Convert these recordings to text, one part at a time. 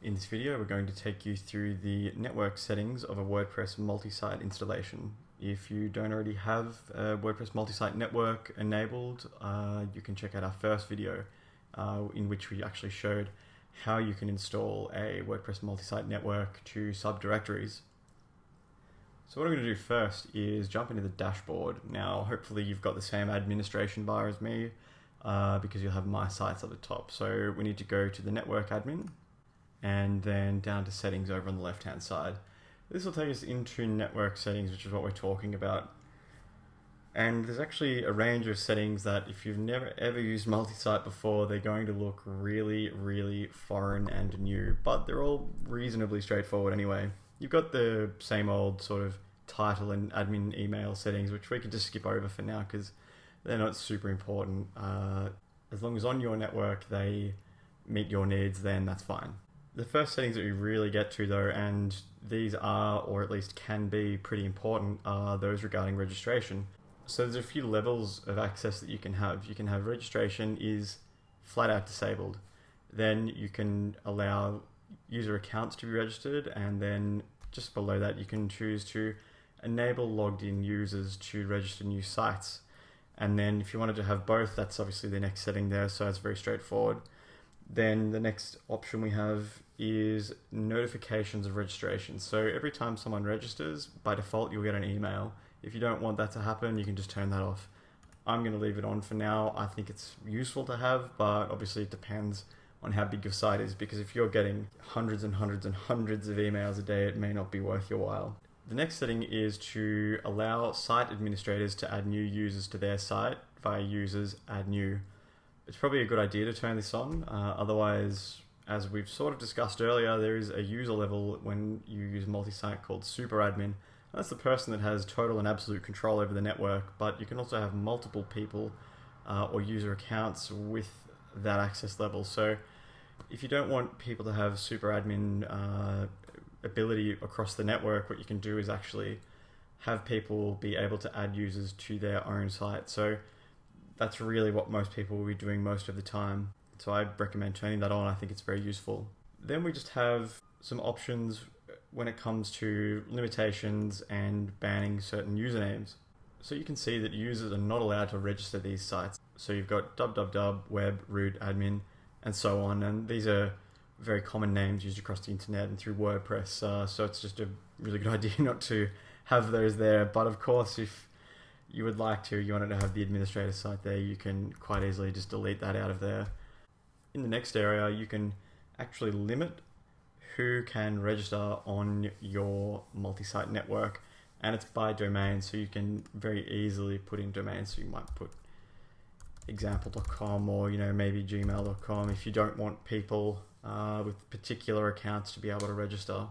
In this video, we're going to take you through the network settings of a WordPress multi-site installation. If you don't already have a WordPress multi-site network enabled, you can check out our first video in which we actually showed how you can install a WordPress multi-site network to subdirectories. So what I'm going to do first is jump into the dashboard. Now, hopefully you've got the same administration bar as me because you'll have My Sites at the top. So we need to go to the network admin and then down to settings over on the left hand side. This will take us into network settings, which is what we're talking about. And there's actually a range of settings that if you've never ever used multi-site before, they're going to look really foreign and new, but they're all reasonably straightforward anyway. You've got the same old sort of title and admin email settings, which we can just skip over for now because they're not super important. As long as on your network they meet your needs, then that's fine. The first settings that we really get to though, and these are, or at least can be, pretty important, are those regarding registration. So there's a few levels of access that you can have. You can have registration is flat out disabled. Then you can allow user accounts to be registered, and then just below that you can choose to enable logged in users to register new sites. And then if you wanted to have both, that's obviously the next setting there, so it's very straightforward. Then the next option we have is notifications of registration. So every time someone registers, by default you'll get an email. If you don't want that to happen, you can just turn that off. I'm going to leave it on for now. I think it's useful to have, but obviously it depends on how big your site is, because if you're getting hundreds and hundreds and hundreds of emails a day, it may not be worth your while. The next setting is to allow site administrators to add new users to their site via users add new. It's probably a good idea to turn this on, otherwise, as we've sort of discussed earlier, there is a user level when you use multi-site called super admin. That's the person that has total and absolute control over the network, but you can also have multiple people or user accounts with that access level. So if you don't want people to have super admin ability across the network, what you can do is actually have people be able to add users to their own site. So that's really what most people will be doing most of the time. So I recommend turning that on. I think it's very useful. Then we just have some options when it comes to limitations and banning certain usernames. So you can see that users are not allowed to register these sites. So you've got www, web, root, admin, and so on. And these are very common names used across the internet and through WordPress. So it's just a really good idea not to have those there. But of course, if you would like to, you wanted to have the administrator site there, you can quite easily just delete that out of there. In the next area, you can actually limit who can register on your multi-site network, and it's by domain, so you can very easily put in domains. So you might put example.com or maybe gmail.com if you don't want people with particular accounts to be able to register.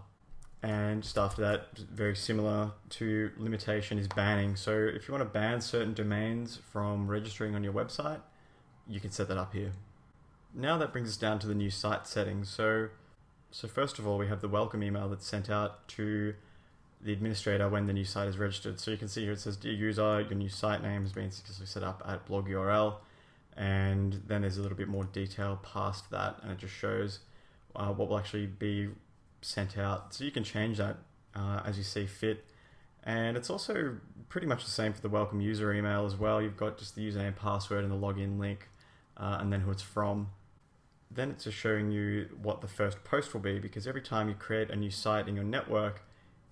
And just after that, very similar to limitation, is banning. So if you want to ban certain domains from registering on your website, you can set that up here. Now that brings us down to the new site settings. So first of all, we have the welcome email that's sent out to the administrator when the new site is registered. So you can see here it says, "Dear user, your new site name has been successfully set up at blog URL." And then there's a little bit more detail past that, and it just shows what will actually be sent out. So you can change that as you see fit. And it's also pretty much the same for the welcome user email as well. You've got just the username, password, and the login link, and then who it's from. Then it's just showing you what the first post will be, because every time you create a new site in your network,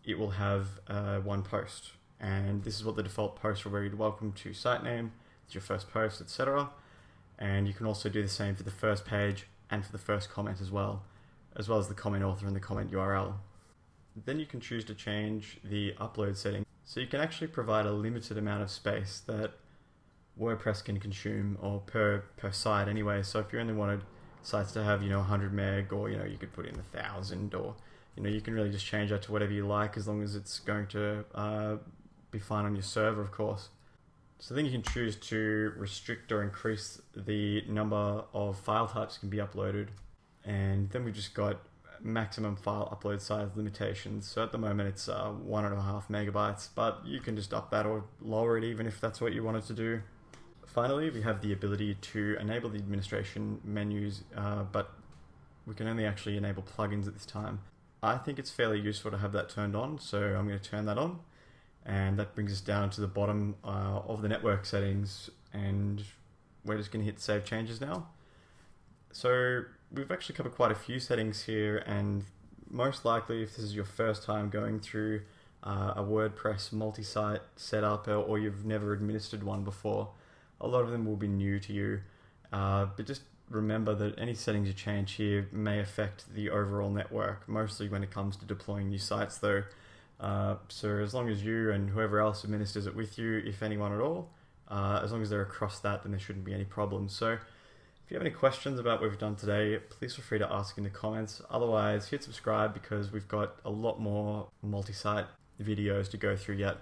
it will have one post. And this is what the default post will read: welcome to site name, it's your first post, etc. And you can also do the same for the first page and for the first comment as well as the comment author and the comment URL. Then you can choose to change the upload setting. So you can actually provide a limited amount of space that WordPress can consume, or per site anyway. So if you only wanted sites to have 100 meg, or you could put in 1,000, or you can really just change that to whatever you like, as long as it's going to be fine on your server, of course. So then you can choose to restrict or increase the number of file types that can be uploaded. And then we've just got maximum file upload size limitations. So at the moment it's 1.5 megabytes, but you can just up that or lower it even if that's what you wanted to do. Finally, we have the ability to enable the administration menus, but we can only actually enable plugins at this time. I think it's fairly useful to have that turned on, so I'm going to turn that on. And that brings us down to the bottom of the network settings, and we're just going to hit Save Changes now. So we've actually covered quite a few settings here, and most likely if this is your first time going through a WordPress multi-site setup, or you've never administered one before, a lot of them will be new to you. But just remember that any settings you change here may affect the overall network, mostly when it comes to deploying new sites though. So as long as you and whoever else administers it with you, if anyone at all, as long as they're across that, then there shouldn't be any problems. So if you have any questions about what we've done today, please feel free to ask in the comments. Otherwise, hit subscribe because we've got a lot more multi-site videos to go through yet.